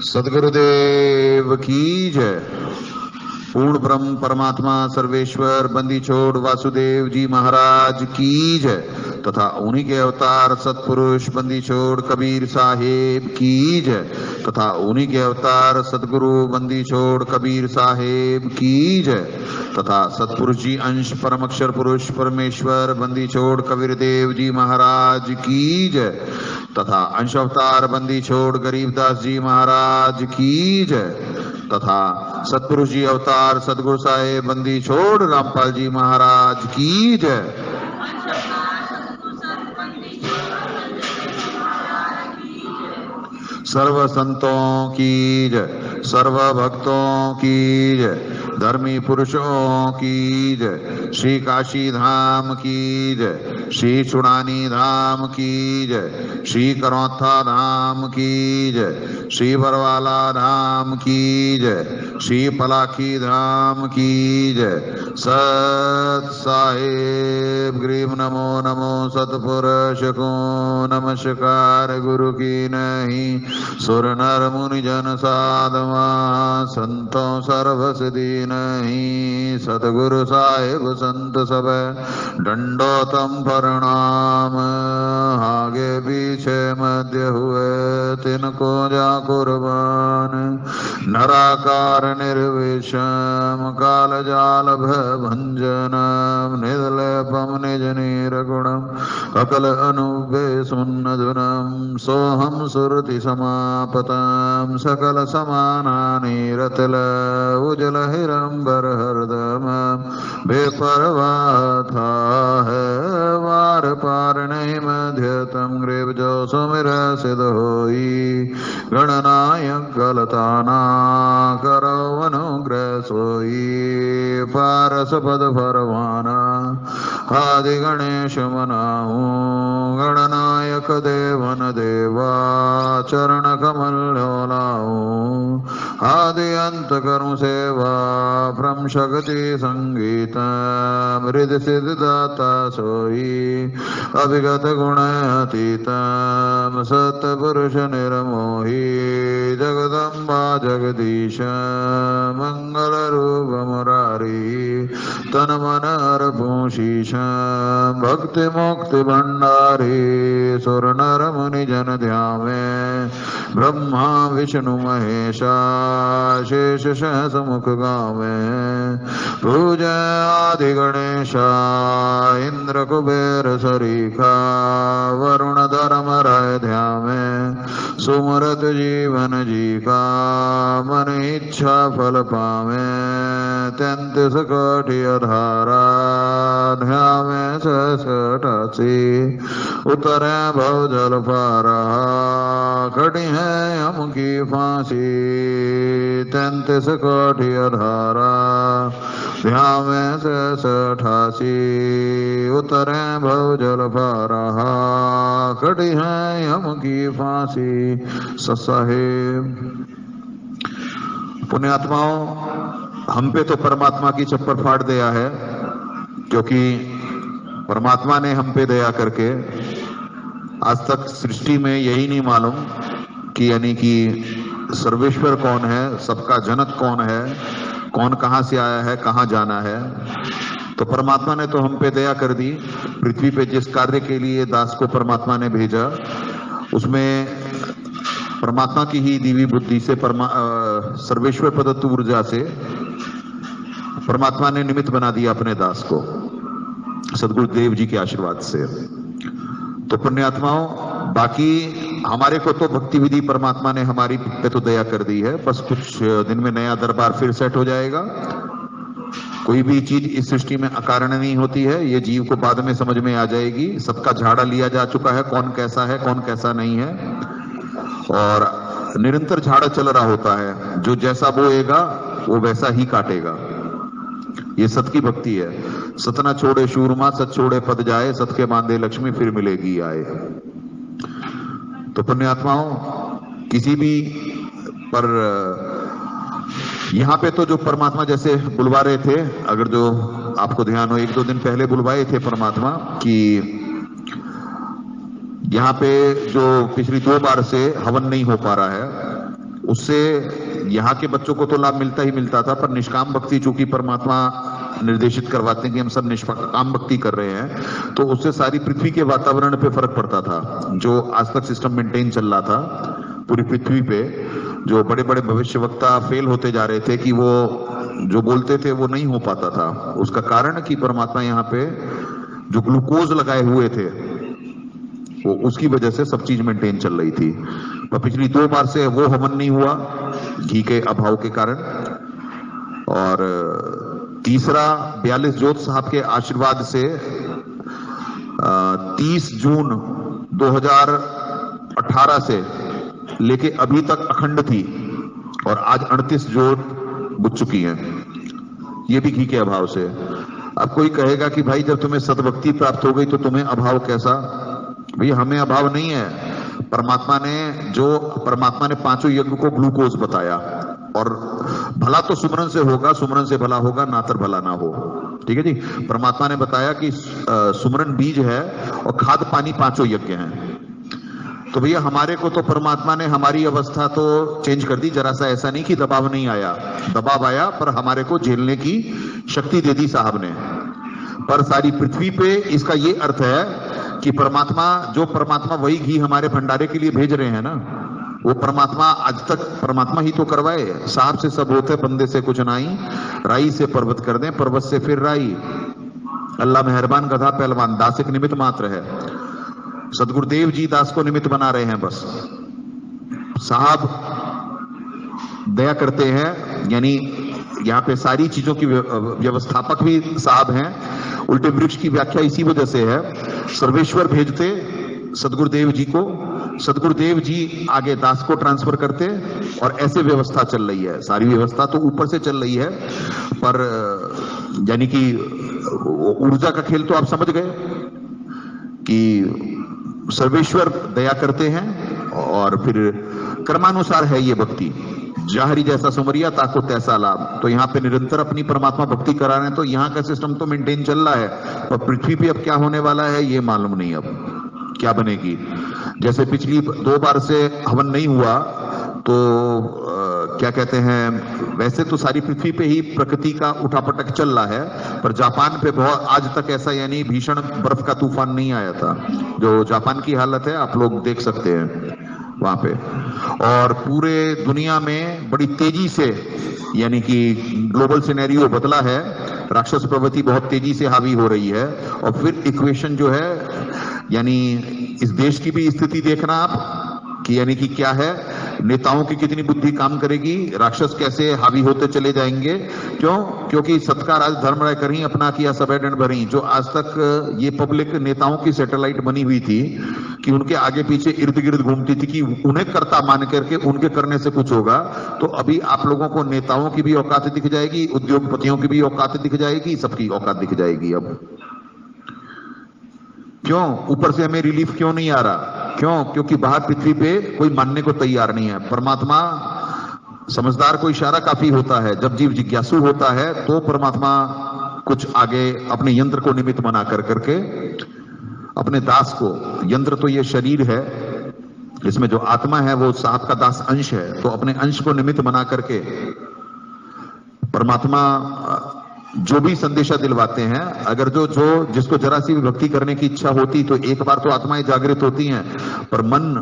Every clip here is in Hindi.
सदगुरुदेव की जय। पूर्ण ब्रह्म परमात्मा सर्वेश्वर बंदी छोड़ वासुदेव जी महाराज की जय तथा उन्हीं के अवतार सतपुरुष बंदी छोड़ कबीर साहेब की जय तथा उन्हीं के अवतार सदगुरु बंदी छोड़ कबीर साहेब की जय तथा सतपुरुष जी अंश परम अक्षर पुरुष परमेश्वर बंदी छोड़ कबीर देव जी महाराज की जय तथा अंश अवतार बंदी छोड़ गरीबदास जी महाराज की जय तथा सतपुरुष जी अवतार सदगुरु साहेब बंदी छोड़ रामपाल जी महाराज की जय। सर्व संतों की जय, सर्व भक्तों की जय, धर्मी पुरुषों की जय, श्री काशी धाम की जय, श्री चुड़ानी धाम की जय, श्री करौथा धाम की जय, श्री बरवाला धाम की जय, श्री पलाखी धाम की जय। सत साहेब ग्रीव नमो नमो सतपुरुष को नमस्कार गुरु की नहीं सुर नर मुनि जन साधवा संतों सर्व सिद्धि नहीं सतगुरु साहेब संत सब दंडोतम प्रणाम आगे पीछे मध्य हुए तिनको जा कुर्बान नराकार निर्विषम काल जाल भंजनम निर्लेपम निज निर्गुणम अकल अनुबे सुन्नधुनम सोहम सुरति समापतम सकल समानानि रतिल उजल हिरंबर हरदम बेपरवाह था है वार पार नहीं मध्यतम ग्रीव जो सुमिर सिद्ध होई गणनायक गलताना करो अनुग्रह सोई पारस पद फरवाना आदि गणेश मनाऊं गणनायक देवन देवा चरण कमल लाऊं आदि अंत करूं सेवा ब्रह्म शक्ति संगीत मृद सिद्ध दाता सोई अभिगत गुण अतीतम सतपुरुष निर्मोही जगदम्बा जगदीश मंगल रूप मुरारी तन मन अर्पू शीश भक्ति मुक्ति भंडारी सुर नर मुनि जन ध्यावे ब्रह्मा विष्णु महेशा शेष सहस मुख गावे पूजा आदि गणेशा इंद्र कुबेर सरीखा वरुण धर्म राय ध्यावे सुमरत जीवन जी का मन इच्छा फल पावे 33 कोटि अधारा ध्यावे 88 उतरे भव जल पारा खड़ी है हम की फांसी 33 कोटि अधारा ध्यावे 88 उतरे भव जल पारा खड़ी है हम की फांसी। साहेब पुण्यात्माओं, हम पे तो परमात्मा की चप्पल फाड़ दिया है, क्योंकि परमात्मा ने हम पे दया करके आज तक सृष्टि में यही नहीं मालूम कि यानी कि सर्वेश्वर कौन है, सबका जनक कौन है, कौन कहां से आया है, कहां जाना है। तो परमात्मा ने तो हम पे दया कर दी। पृथ्वी पे जिस कार्य के लिए दास को परमात्मा ने भेजा, उसमें परमात्मा की ही दिव्य बुद्धि से सर्वेश्वर प्रदत्त ऊर्जा से परमात्मा ने निमित्त बना दिया अपने दास को, सदगुरुदेव जी के आशीर्वाद से। तो पुण्यात्माओं, बाकी हमारे को तो भक्ति विधि परमात्मा ने हमारी पे तो दया कर दी है, बस कुछ दिन में नया दरबार फिर सेट हो जाएगा। कोई भी चीज इस सृष्टि में अकारण नहीं होती है, ये जीव को बाद में समझ में आ जाएगी। सबका झाड़ा लिया जा चुका है, कौन कैसा है कौन कैसा नहीं है, और निरंतर झाड़ा चल रहा होता है। जो जैसा बोएगा वो वैसा ही काटेगा। ये सत की भक्ति है। सतना छोड़े शूरमा सत छोड़े पद जाए, सत के बांधे लक्ष्मी फिर मिलेगी आए। तो पुण्यात्माओं, किसी भी पर यहाँ पे तो जो परमात्मा जैसे बुलवा रहे थे, अगर जो आपको ध्यान हो, 1-2 दिन पहले बुलवाए थे परमात्मा कि यहाँ पे जो पिछली 2 बार से हवन नहीं हो पा रहा है, उससे यहाँ के बच्चों को तो लाभ मिलता ही मिलता था, पर निष्काम भक्ति चूंकि परमात्मा निर्देशित करवाते हैं कि हम सब निष्काम भक्ति कर रहे हैं, तो उससे सारी पृथ्वी के वातावरण पे फर्क पड़ता था। जो आज तक सिस्टम मेंटेन चल रहा था पूरी पृथ्वी पे, जो बड़े बड़े भविष्यवक्ता फेल होते जा रहे थे कि वो जो बोलते थे वो नहीं हो पाता था। उसका कारण कि परमात्मा यहाँ पे जो ग्लूकोज लगाए हुए थे, वो उसकी वजह से सब चीज मेंटेन चल रही थी। पर पिछली 2 बार से वो हवन नहीं हुआ घी के अभाव के कारण। और तीसरा 42 जोत साहब के आशीर्वाद से 30 जून 2018 से लेके अभी तक अखंड थी, और आज 38 जोत बुझ चुकी हैं, ये भी घी के अभाव से। अब कोई कहेगा कि भाई जब तुम्हें सद्भक्ति प्राप्त हो गई तो तुम्हें अभाव कैसा? भैया हमें अभाव नहीं है। परमात्मा ने 5 यज्ञ को ग्लूकोज बताया, और भला तो सुमरन से होगा, सुमरन से भला होगा, नातर भला ना हो। ठीक है जी। परमात्मा ने बताया कि सुमरन बीज है और खाद पानी 5 यज्ञ हैं। तो भैया हमारे को तो परमात्मा ने हमारी अवस्था तो चेंज कर दी। जरा सा ऐसा नहीं कि दबाव नहीं आया, दबाव आया, पर हमारे को झेलने की शक्ति दे दी साहब ने। पर सारी पृथ्वी पे इसका ये अर्थ है कि परमात्मा वही घी हमारे भंडारे के लिए भेज रहे हैं ना। वो परमात्मा आज तक परमात्मा ही तो करवाए। साहब से सब होते, बंदे से कुछ नहीं, राई से पर्वत कर दें, पर्वत से फिर राई। अल्लाह मेहरबान, गधा पहलवान, दास एक निमित्त मात्र है। सदगुरुदेव जी दास को निमित्त बना रहे हैं बस। साहब दया करते हैं, यानी यहाँ पे सारी चीजों की व्यवस्थापक भी साहब हैं। उल्टे वृक्ष की व्याख्या इसी वजह से है। सर्वेश्वर भेजते सदगुरुदेव जी को, सदगुरुदेव जी आगे दास को ट्रांसफर करते, और ऐसे व्यवस्था चल रही है। सारी व्यवस्था तो ऊपर से चल रही है, पर यानी कि ऊर्जा का खेल तो आप समझ गए कि सर्वेश्वर दया करते हैं, और फिर कर्मानुसार है ये भक्ति। जाहरी जैसा सुमरिया ताको तैसा लाभ। तो यहाँ पे निरंतर अपनी परमात्मा भक्ति करा रहे हैं, तो यहाँ का सिस्टम तो मेंटेन चल रहा है। पर पृथ्वी पे अब क्या होने वाला है ये मालूम नहीं, अब क्या बनेगी। जैसे पिछली 2 बार से हवन नहीं हुआ, तो क्या कहते हैं, वैसे तो सारी पृथ्वी पे ही प्रकृति का उठापटक चल रहा है, पर जापान पे बहुत आज तक ऐसा यानी भीषण बर्फ का तूफान नहीं आया था। जो जापान की हालत है आप लोग देख सकते हैं वहां पे। और पूरे दुनिया में बड़ी तेजी से यानी कि ग्लोबल सिनेरियो बदला है। राक्षस प्रवृत्ति बहुत तेजी से हावी हो रही है। और फिर इक्वेशन जो है, यानी इस देश की भी स्थिति देखना आप कि यानी कि क्या है, नेताओं की कितनी बुद्धि काम करेगी, राक्षस कैसे हावी होते चले जाएंगे। क्यों? क्योंकि सत्का राज धर्म राय करी, अपना किया सब डंड भरी। जो आज तक ये पब्लिक नेताओं की सैटेलाइट बनी हुई थी कि उनके आगे पीछे इर्द गिर्द घूमती थी कि उन्हें कर्ता मान करके उनके करने से कुछ होगा। तो अभी आप लोगों को नेताओं की भी औकात दिख जाएगी, उद्योगपतियों की भी औकात दिख जाएगी, सबकी औकात दिख जाएगी। अब क्यों ऊपर से हमें रिलीफ क्यों नहीं आ रहा? क्यों? क्योंकि बाहर पृथ्वी पे कोई मानने को तैयार नहीं है। परमात्मा समझदार को इशारा काफी होता है। जब जीव जिज्ञासु होता है तो परमात्मा कुछ आगे अपने यंत्र को निमित्त बना कर करके अपने दास को, यंत्र तो ये शरीर है, इसमें जो आत्मा है वो साहब का दास अंश है, तो अपने अंश को निमित्त बना करके परमात्मा जो भी संदेशा दिलवाते हैं। अगर जो जिसको जरा सी भी भक्ति करने की इच्छा होती तो एक बार तो आत्माएं जागृत होती हैं, पर मन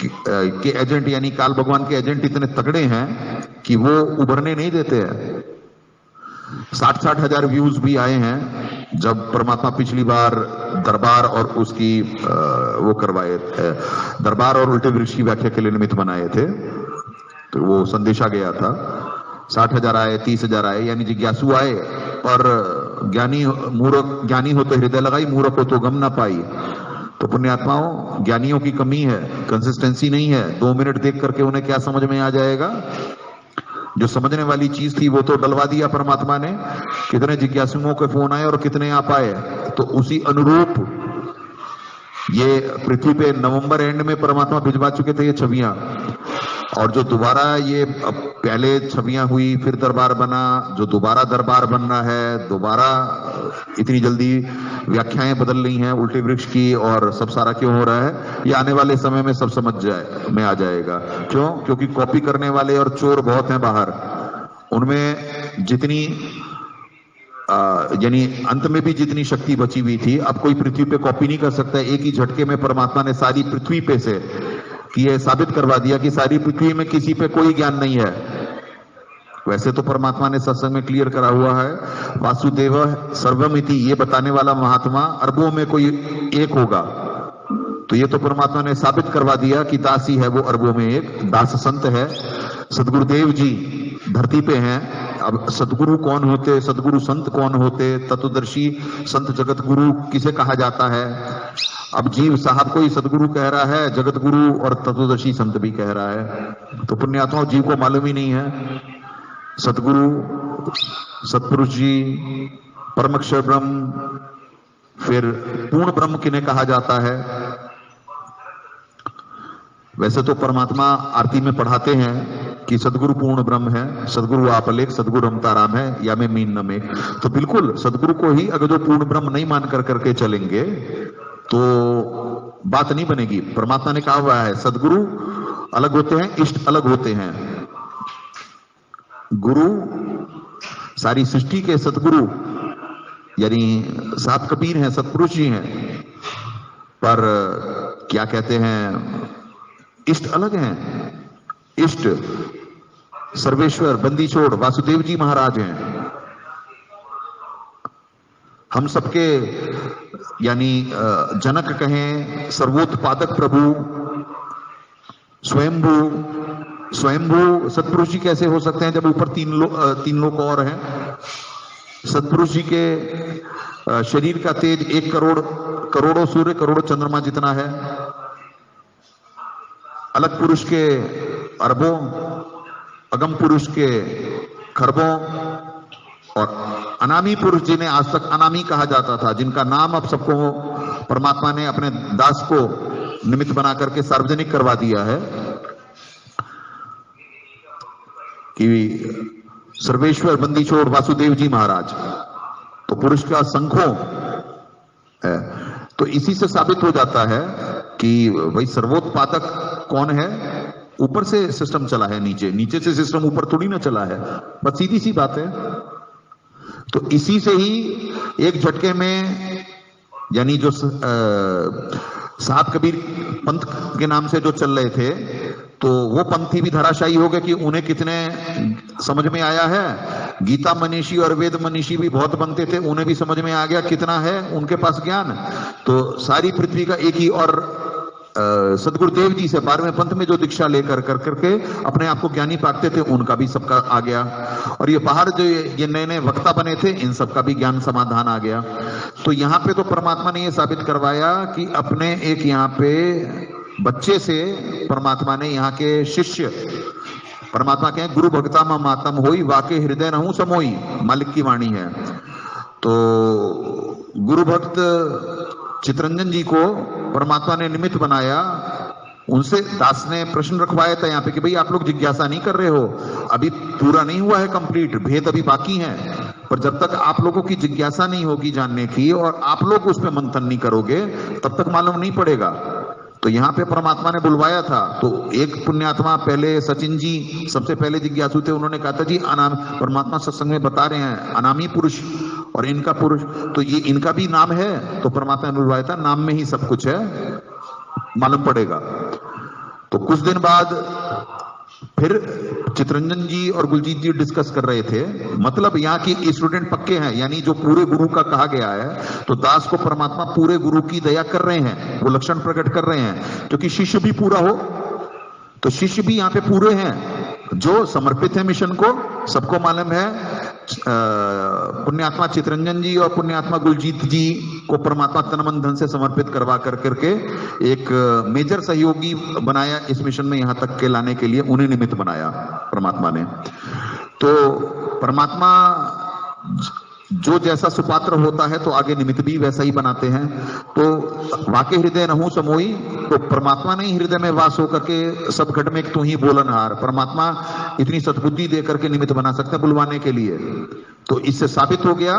के एजेंट यानी काल भगवान के एजेंट इतने तगड़े हैं कि वो उभरने नहीं देते हैं। 60-60 हजार व्यूज भी आए हैं जब परमात्मा पिछली बार दरबार और उसकी वो करवाए थे, दरबार और उल्टे वृक्ष की व्याख्या के लिए निमित्त बनाए थे, तो वो संदेशा गया था। 60 हजार आए, 30 हजार आए, यानी जिज्ञासु आए। और ज्ञानी हो तो हृदय लगाई, मूर्ख हो तो गम ना पाई। तो पुण्यात्माओं, ज्ञानियों की कमी है, कंसिस्टेंसी नहीं है। 2 मिनट देख करके उन्हें क्या समझ में आ जाएगा? जो समझने वाली चीज थी वो तो डलवा दिया परमात्मा ने। कितने जिज्ञासुओं के फोन आए और कितने आ पाए। तो उसी अनुरूप ये पृथ्वी पे नवंबर एंड में परमात्मा भिजवा चुके थे ये छवियां। और जो दोबारा ये पहले छवियां हुई, फिर दरबार बना, जो दोबारा दरबार बनना है, दोबारा इतनी जल्दी व्याख्याएं बदल रही हैं उल्टे वृक्ष की और सब सारा क्यों हो रहा है, ये आने वाले समय में सब समझ में आ जाएगा। क्यों? क्योंकि कॉपी करने वाले और चोर बहुत हैं बाहर। उनमें जितनी यानी अंत में भी जितनी शक्ति बची हुई थी, अब कोई पृथ्वी पे कॉपी नहीं कर सकता। एक ही झटके में परमात्मा ने सारी पृथ्वी पे से कि ये साबित करवा दिया कि सारी पृथ्वी में किसी पे कोई ज्ञान नहीं है। वैसे तो परमात्मा ने सत्संग में क्लियर करा हुआ है, वासुदेव सर्वमिति, ये बताने वाला महात्मा अरबों में कोई एक होगा। तो ये तो परमात्मा ने साबित करवा दिया कि दास ही है वो अरबों में एक, दास संत है। सदगुरुदेव जी धरती पे हैं। अब सदगुरु कौन होते, सदगुरु संत कौन होते, तत्वदर्शी संत जगत गुरु किसे कहा जाता है? अब जीव साहब को ही सदगुरु कह रहा है, जगत गुरु और तत्वदर्शी संत भी कह रहा है। तो पुण्यात्माओं जीव को मालूम ही नहीं है सदगुरु, सतपुरुष जी, परमक्षर ब्रह्म, फिर पूर्ण ब्रह्म किन्हें कहा जाता है। वैसे तो परमात्मा आरती में पढ़ाते हैं कि सदगुरु पूर्ण ब्रह्म है, सदगुरु आप अलेख, सदगुरु रमताराम है, या में मीन न में। तो बिल्कुल सदगुरु को ही अगर जो पूर्ण ब्रह्म नहीं मान कर करके चलेंगे तो बात नहीं बनेगी। परमात्मा ने कहा हुआ है सदगुरु अलग होते हैं, इष्ट अलग होते हैं। गुरु सारी सृष्टि के सदगुरु यानी सात कबीर हैं, सतपुरुष जी हैं, पर क्या कहते हैं इष्ट अलग हैं। इष्ट सर्वेश्वर बंदी छोड़ वासुदेव जी महाराज हैं। हम सबके यानी जनक कहें, सर्वोत्पादक प्रभु, स्वयंभू। स्वयंभू सतपुरुष जी कैसे हो सकते हैं जब ऊपर तीन लोक और हैं? सतपुरुष जी के शरीर का तेज 1 करोड़ करोड़ों सूर्य करोड़ों चंद्रमा जितना है। अलग पुरुष के अरबों, अगम पुरुष के खरबों, और अनामी पुरुष जिन्हें आज तक अनामी कहा जाता था, जिनका नाम अब सबको परमात्मा ने अपने दास को निमित्त बना करके सार्वजनिक करवा दिया है कि सर्वेश्वर बंदी छोड़ वासुदेव जी महाराज। तो पुरुष का संखों है। तो इसी से साबित हो जाता है कि भाई सर्वोत्पादक कौन है। ऊपर से सिस्टम चला है नीचे, नीचे से सिस्टम ऊपर थोड़ी ना चला है, बस सीधी सी बात है। तो इसी से ही एक झटके में यानी जो साहब कबीर पंथ के नाम से जो चल रहे थे, तो वो पंथी भी धराशायी हो गए कि उन्हें कितने समझ में आया है। गीता मनीषी और वेद मनीषी भी बहुत बनते थे, उन्हें भी समझ में आ गया कितना है उनके पास ज्ञान। तो सारी पृथ्वी का एक ही, और सदगुरुदेव जी से 12वें पंथ में जो दीक्षा लेकर करके अपने आप को ज्ञानी पाते थे, उनका भी सबका आ गया। और ये बाहर जो ये नए नए वक्ता बने थे, इन सबका भी ज्ञान समाधान आ गया। तो यहाँ पे तो परमात्मा ने ये साबित करवाया कि अपने एक यहाँ पे बच्चे से परमात्मा ने यहाँ के शिष्य, परमात्मा के गुरु भक्ता मातम होई वाके हृदय रहूं समोई, मालिक की वाणी है। तो गुरु भक्त चितरंजन जी को परमात्मा ने निमित्त बनाया। उनसे दास ने प्रश्न रखवाया था यहाँ पे कि भाई आप लोग जिज्ञासा नहीं कर रहे हो, अभी पूरा नहीं हुआ है कंप्लीट, भेद अभी बाकी है। पर जब तक आप लोगों की जिज्ञासा नहीं होगी जानने की और आप लोग उस पर मंथन नहीं करोगे, तब तक मालूम नहीं पड़ेगा। तो यहाँ पे परमात्मा ने बुलवाया था। तो एक पुण्यात्मा पहले सचिन जी सबसे पहले जिज्ञासु थे, उन्होंने कहा था जी अनाम, परमात्मा सत्संग में बता रहे हैं अनामी पुरुष और इनका पुरुष, तो ये इनका भी नाम है। तो परमात्मा ने बुलवाया था, नाम में ही सब कुछ है, मालूम पड़ेगा। तो कुछ दिन बाद फिर चितरंजन जी और गुलजीत जी डिस्कस कर रहे थे। मतलब यहाँ की स्टूडेंट पक्के हैं, यानी जो पूरे गुरु का कहा गया है, तो दास को परमात्मा पूरे गुरु की दया कर रहे हैं, वो लक्षण प्रकट कर रहे हैं। क्योंकि शिष्य भी पूरा हो, तो शिष्य भी यहाँ पे पूरे हैं जो समर्पित है मिशन को। सबको मालूम है पुण्यात्मा चितरंजन जी और पुण्यात्मा गुलजीत जी को परमात्मा तन मन धन से समर्पित करवा कर करके एक मेजर सहयोगी बनाया इस मिशन में यहाँ तक के लाने के लिए, उन्हें निमित्त बनाया परमात्मा ने। तो परमात्मा जो जैसा सुपात्र होता है तो आगे निमित्त भी वैसा ही बनाते हैं। तो वाके हृदय रहूं समोई, तो परमात्मा ने हृदय में वास होकर के सब घट में तू ही बोलनहार, परमात्मा इतनी सद्बुद्धि दे करके निमित्त बना सकते हैं बुलवाने के लिए। तो इससे साबित हो गया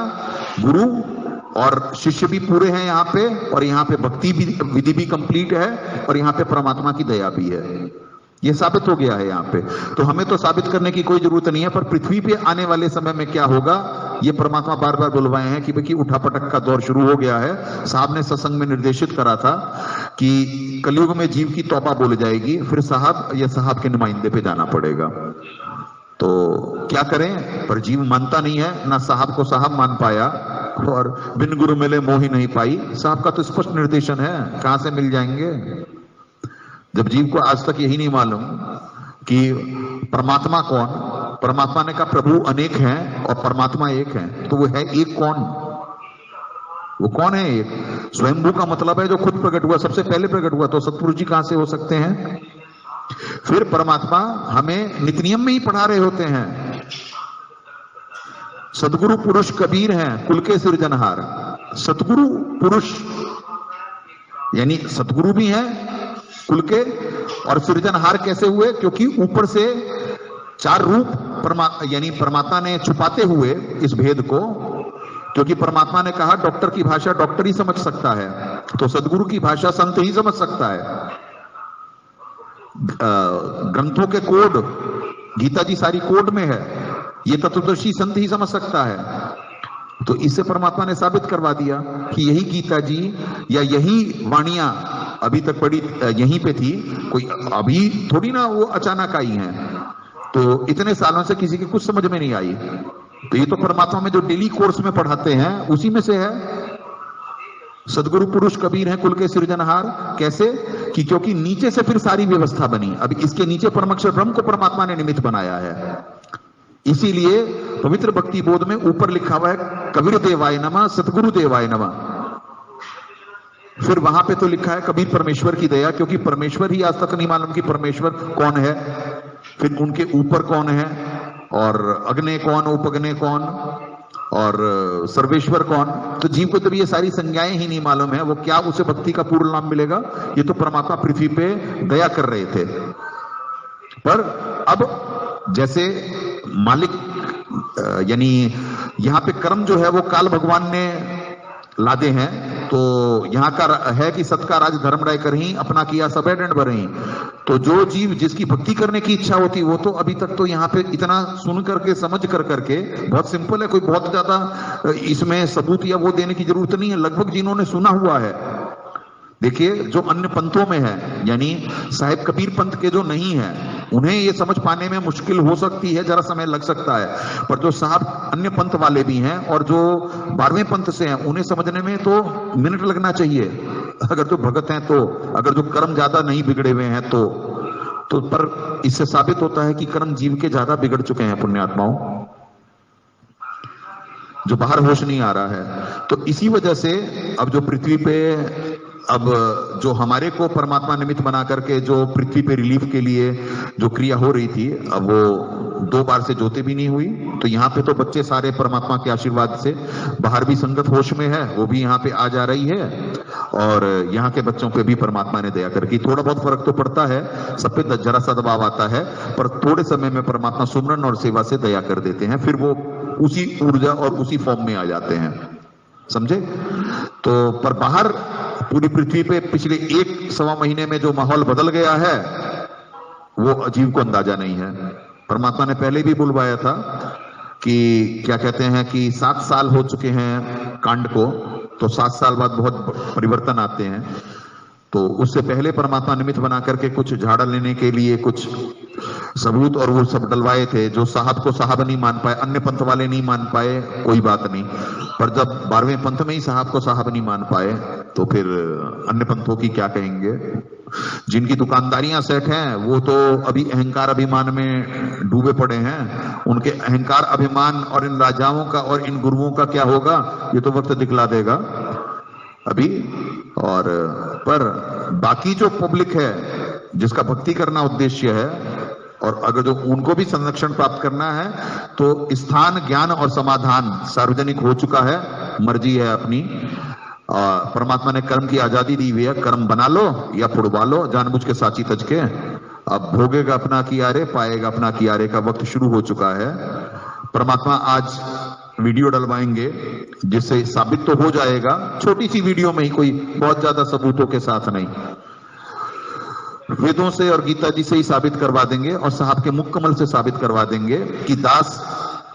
गुरु और शिष्य भी पूरे हैं यहाँ पे, और यहाँ पे भक्ति भी विधि भी कंप्लीट है, और यहाँ पे परमात्मा की दया भी है। ये साबित हो गया है यहाँ पे। तो हमें तो साबित करने की कोई जरूरत नहीं है, पर पृथ्वी पे आने वाले समय में क्या होगा ये परमात्मा बार बार बुलवाए हैं कि भाई उठापटक का दौर शुरू हो गया है। साहब ने सत्संग में निर्देशित करा था कि कलयुग में जीव की तौबा बोल जाएगी, फिर साहब या साहब के नुमाइंदे पे जाना पड़ेगा। तो क्या करें, पर जीव मानता नहीं है, ना साहब को साहब मान पाया, और बिन गुरु मिले मोही नहीं पाई। साहब का तो स्पष्ट निर्देशन है, कहां से मिल जाएंगे जब जीव को आज तक यही नहीं मालूम कि परमात्मा कौन। परमात्मा ने कहा प्रभु अनेक हैं और परमात्मा एक है, तो वो है एक कौन? वो कौन है एक? स्वयंभू का मतलब है जो खुद प्रकट हुआ, सबसे पहले प्रकट हुआ, तो सतपुरुष जी कहां से हो सकते हैं? फिर परमात्मा हमें नित्य नियम में ही पढ़ा रहे होते हैं। सदगुरु पुरुष कबीर हैं कुल के सृजनहार। सतगुरु पुरुष यानी सतगुरु भी हैं कुल के, और सृजनहार कैसे हुए? क्योंकि ऊपर से चार रूप यानी परमात्मा ने छुपाते हुए इस भेद को, क्योंकि परमात्मा ने कहा डॉक्टर की भाषा डॉक्टर ही समझ सकता है, तो सदगुरु की भाषा संत ही समझ सकता है। ग्रंथों के कोड, गीता जी सारी कोड में है, ये तत्वदर्शी संत ही समझ सकता है। तो इससे परमात्मा ने साबित करवा दिया कि यही गीता जी या यही वाणियां अभी तक पड़ी यहीं पे थी, कोई अभी थोड़ी ना वो अचानक आई हैं। तो इतने सालों से किसी की कुछ समझ में नहीं आई, तो ये तो परमात्मा में जो डेली कोर्स में पढ़ाते हैं उसी में से है। सदगुरु पुरुष कबीर हैं कुल के सृजनहार। कैसे? कि क्योंकि नीचे से फिर सारी व्यवस्था बनी। अब इसके नीचे परमअक्षर ब्रह्म को परमात्मा ने निमित्त बनाया है। इसीलिए पवित्र भक्ति बोध में ऊपर लिखा हुआ है कबीर देवाय नमः, सतगुरु देवाय नमः। फिर वहां पे तो लिखा है कबीर परमेश्वर की दया, क्योंकि परमेश्वर ही आज तक नहीं मालूम कि परमेश्वर कौन है, फिर उनके ऊपर कौन है, और अग्ने कौन, उपग्ने कौन, और सर्वेश्वर कौन। तो जीव को जब ये सारी संज्ञाएं ही नहीं मालूम है, वो क्या उसे भक्ति का पूर्ण नाम मिलेगा? ये तो परमात्मा पृथ्वी पे दया कर रहे थे। पर अब जैसे मालिक यानी यहाँ पे कर्म जो है वो काल भगवान ने लादे हैं, तो यहाँ का है कि सत्का राज धर्म राय कर ही अपना किया सब दंड भरही। तो जो जीव जिसकी भक्ति करने की इच्छा होती वो तो अभी तक तो यहाँ पे इतना सुन करके समझ कर करके, बहुत सिंपल है, कोई बहुत ज्यादा इसमें सबूत या वो देने की जरूरत नहीं है। लगभग जिन्होंने सुना हुआ है, देखिए जो अन्य पंथों में है, यानी साहिब कबीर पंथ के जो नहीं है, उन्हें ये समझ पाने में मुश्किल हो सकती है, जरा समय लग सकता है। पर जो साहब अन्य पंथ वाले भी हैं और जो 12वें पंथ से हैं, उन्हें समझने में तो मिनट लगना चाहिए, अगर जो भगत हैं तो, अगर जो कर्म ज्यादा नहीं बिगड़े हुए हैं तो पर इससे साबित होता है कि कर्म जीव के ज्यादा बिगड़ चुके हैं पुण्यात्माओं, जो बाहर होश नहीं आ रहा है। तो इसी वजह से अब जो पृथ्वी पे अब जो हमारे को परमात्मा निमित्त बना करके जो पृथ्वी पे रिलीफ के लिए जो क्रिया हो रही थी, अब वो 2 बार से जोते भी नहीं हुई। तो यहाँ पे तो बच्चे सारे परमात्मा के आशीर्वाद से, बाहर भी संगत होश में है, वो भी यहाँ पे आ जा रही है, और यहाँ के बच्चों पे भी परमात्मा ने दया करके थोड़ा बहुत फर्क तो पड़ता है, सब पे जरा सा दबाव आता है, पर थोड़े समय में परमात्मा सुमरन और सेवा से दया कर देते हैं, फिर वो उसी ऊर्जा और उसी फॉर्म में आ जाते हैं, समझे? तो पर बाहर पूरी पृथ्वी पे पिछले 1-1.25 महीने में जो माहौल बदल गया है, वो अजीब को अंदाजा नहीं है। परमात्मा ने पहले भी बुलवाया था कि क्या कहते हैं कि 7 साल हो चुके हैं कांड को, तो 7 साल बाद बहुत परिवर्तन आते हैं। तो उससे पहले परमात्मा निमित्त बना करके कुछ झाड़ा लेने के लिए कुछ सबूत और वो सब डलवाए थे, जो साहब को साहब नहीं मान पाए, अन्य पंथ वाले नहीं मान पाए, कोई बात नहीं। पर जब 12वें पंथ में ही साहब को साहब नहीं मान पाए, तो फिर अन्य पंथों की क्या कहेंगे? जिनकी दुकानदारियां सेट हैं वो तो अभी अहंकार अभिमान में डूबे पड़े हैं। उनके अहंकार अभिमान और इन राजाओं का और इन गुरुओं का क्या होगा, ये तो वक्त दिखला देगा अभी। और पर बाकी जो पब्लिक है जिसका भक्ति करना उद्देश्य है, और अगर जो उनको भी संरक्षण प्राप्त करना है, तो स्थान ज्ञान और समाधान सार्वजनिक हो चुका है, मर्जी है अपनी। परमात्मा ने कर्म की आजादी दी हुई है, कर्म बना लो या फुड़वा लो जानबूझ के साची तज के। अब भोगेगा अपना कियारे, पाएगा अपना कियारे का वक्त शुरू हो चुका है। परमात्मा आज वीडियो डलवाएंगे जिससे साबित तो हो जाएगा, छोटी सी वीडियो में ही, कोई बहुत ज्यादा सबूतों के साथ नहीं, वेदों से और गीता जी से ही साबित करवा देंगे और साहब के मुक्कमल से साबित करवा देंगे कि दास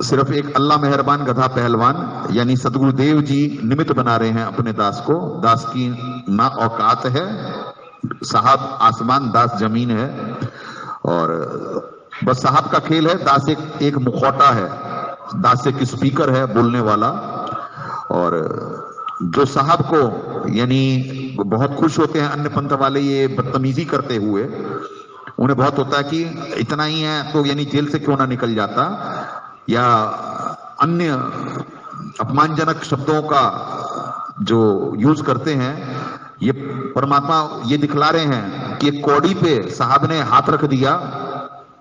सिर्फ एक अल्लाह मेहरबान गधा पहलवान यानी सदगुरुदेव जी निमित्त बना रहे हैं अपने दास को। दास की ना औकात है, साहब आसमान, दास जमीन है, और बस साहब का खेल है। दास एक मुखौटा है, दास एक स्पीकर है बोलने वाला। और जो साहब को यानी बहुत खुश होते हैं अन्य पंथ वाले ये बदतमीजी करते हुए, उन्हें बहुत होता है कि इतना ही है तो यानी जेल से क्यों ना निकल जाता, या अन्य अपमानजनक शब्दों का जो यूज करते हैं। ये परमात्मा ये दिखला रहे हैं कि एक कौड़ी पे साहब ने हाथ रख दिया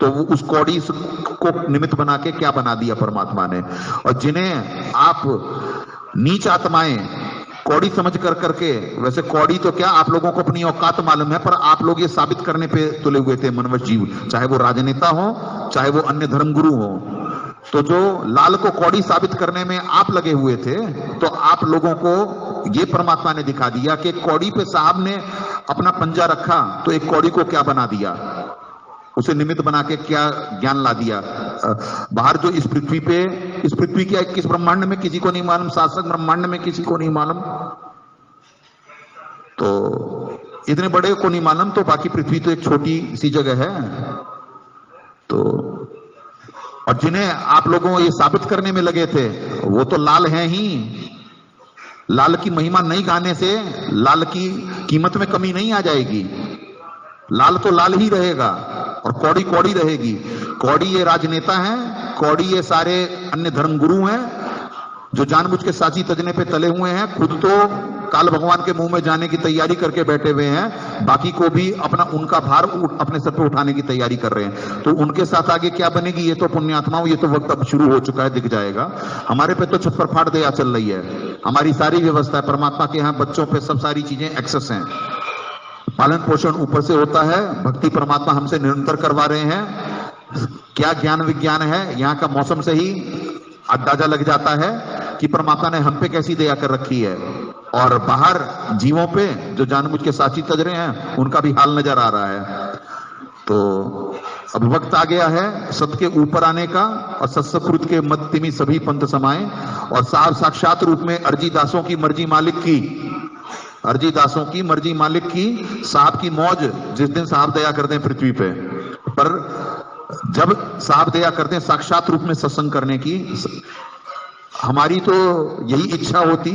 तो वो उस कौड़ी को निमित्त बना के क्या बना दिया परमात्मा ने। और जिन्हें आप नीच आत्माएं कौड़ी समझ कर करके, वैसे कौड़ी तो क्या, आप लोगों को अपनी औकात मालूम है, पर आप लोग ये साबित करने पे तुले हुए थे मनवश जीव, चाहे वो राजनेता हो चाहे वो अन्य धर्मगुरु हो। तो जो लाल को कौड़ी साबित करने में आप लगे हुए थे, तो आप लोगों को ये परमात्मा ने दिखा दिया कि कौड़ी पे साहब ने अपना पंजा रखा तो एक कौड़ी को क्या बना दिया, उसे निमित्त बना के क्या ज्ञान ला दिया। बाहर जो इस पृथ्वी पे, इस पृथ्वी के 21 ब्रह्मांड में किसी को नहीं मालूम, शासक ब्रह्मांड में किसी को नहीं मालूम, तो इतने बड़े को नहीं मालूम, तो बाकी पृथ्वी तो एक छोटी सी जगह है। तो और जिन्हें आप लोगों को ये साबित करने में लगे थे वो तो लाल हैं ही। लाल की महिमा नहीं गाने से लाल की कीमत में कमी नहीं आ जाएगी। लाल तो लाल ही रहेगा और कौड़ी कौड़ी रहेगी। कौड़ी ये राजनेता हैं, कौड़ी ये सारे अन्य धर्मगुरु हैं जो जानबूझ के साची तजने पे तले हुए हैं। खुद तो काल भगवान के मुंह में जाने की तैयारी करके बैठे हुए हैं, बाकी को भी अपना उनका भार अपने सर पे उठाने की तैयारी कर रहे हैं। तो उनके साथ आगे क्या बनेगी, ये तो पुण्यात्माओं, ये तो वक्त अब शुरू हो चुका है, दिख जाएगा। हमारे पे तो छप्पर फाड़ दया चल रही है, हमारी सारी व्यवस्था है। परमात्मा के यहाँ बच्चों पे सब सारी चीजें एक्सेस हैं, पालन पोषण ऊपर से होता है, भक्ति परमात्मा हमसे निरंतर करवा रहे हैं। क्या ज्ञान विज्ञान है, यहाँ का मौसम से ही अंदाजा लग जाता है कि परमात्मा ने हम पे कैसी दया कर रखी है। और बाहर जीवों पे जो जानबूझ के साची तज रहे हैं उनका भी हाल नजर आ रहा है। तो अब वक्त आ गया है सत्य के ऊपर आने का, और सत्सकृत के मध्य में सभी पंथ समाए, और साहब साक्षात रूप में अर्जी दासों की मर्जी मालिक की, अर्जी दासों की मर्जी मालिक की, साहब की मौज जिस दिन साहब दया करते हैं पृथ्वी पे। पर जब साहब दया करते हैं साक्षात रूप में सत्संग करने की, हमारी तो यही इच्छा होती।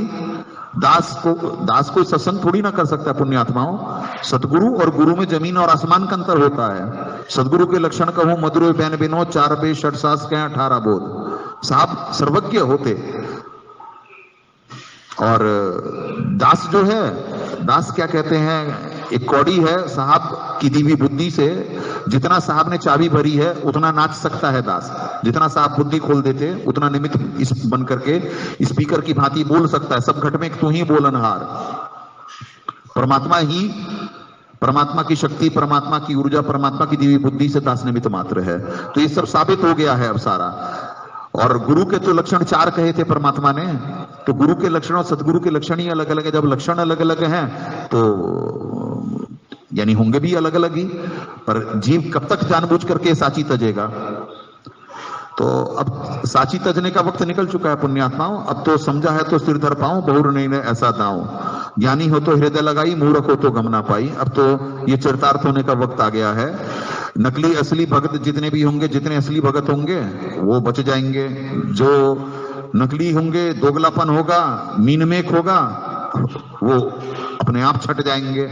दास को सत्संग थोड़ी ना कर सकता है पुण्यात्माओं। सदगुरु और गुरु में जमीन और आसमान का अंतर होता है। सदगुरु के लक्षण कहूं मधुर बैन बिनो, 4 बे 6 सास के 18 बोध। साहब सर्वज्ञ होते, और दास जो है, दास क्या कहते हैं, एक कौड़ी है साहब की दी हुई बुद्धि से। जितना साहब ने चाबी भरी है उतना नाच सकता है दास, जितना साहब बुद्धि खोल देते उतना निमित्त इस बन करके स्पीकर की भांति बोल सकता है। सब घट में तू ही बोलनहार। परमात्मा ही, परमात्मा की शक्ति, परमात्मा की ऊर्जा, परमात्मा की दी हुई बुद्धि से दास निमित्त मात्र है। तो ये सब साबित हो गया है अब सारा। और गुरु के तो लक्षण 4 कहे थे परमात्मा ने, तो गुरु के लक्षण और सदगुरु के लक्षण ही अलग अलग है। जब लक्षण अलग अलग हैं तो यानी होंगे भी अलग अलग ही। पर जीव कब तक जानबूझ करके साची तजेगा। तो अब साची तजने का वक्त निकल चुका है पुण्यात्माओं। अब तो समझा है तो सिर धर पाऊं, बहुर नहीं ऐसा दाऊं। ज्ञानी हो तो हृदय लगाई, मूर्ख हो तो गम ना पाई। अब तो ये चरितार्थ होने का वक्त आ गया है। नकली असली भगत जितने भी होंगे, जितने असली भगत होंगे वो बच जाएंगे। जो नकली होंगे, दोगलापन होगा, मीनमेक होगा, वो अपने आप छट जाएंगे।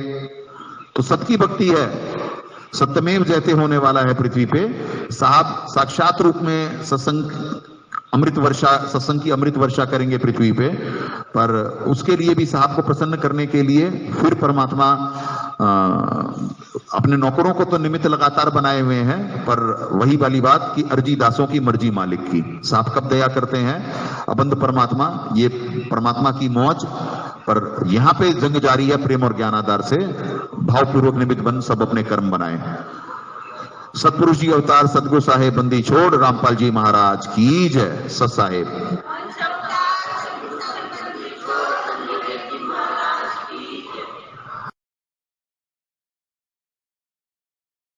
तो सत्य की भक्ति है, सत्यमेव जयते होने वाला है पृथ्वी पे। साहब साक्षात रूप में सत्संग अमृत वर्षा, सत्संग की अमृत वर्षा करेंगे पृथ्वी पे। पर उसके लिए भी साहब को प्रसन्न करने के लिए फिर परमात्मा अपने नौकरों को तो निमित्त लगातार बनाए हुए हैं। पर वही वाली बात कि अर्जी दासों की मर्जी मालिक की। साहब कब दया करते हैं, अबंध परमात्मा, ये परमात्मा की मौज। पर यहां पे जंग जारी है प्रेम और ज्ञानाधार से। भावपूर्वक निमित्त बन सब अपने कर्म बनाए। सतपुरुष जी अवतार सदगुरु साहेब बंदी छोड़, रामपाल जी महाराज की जय। सत साहेब।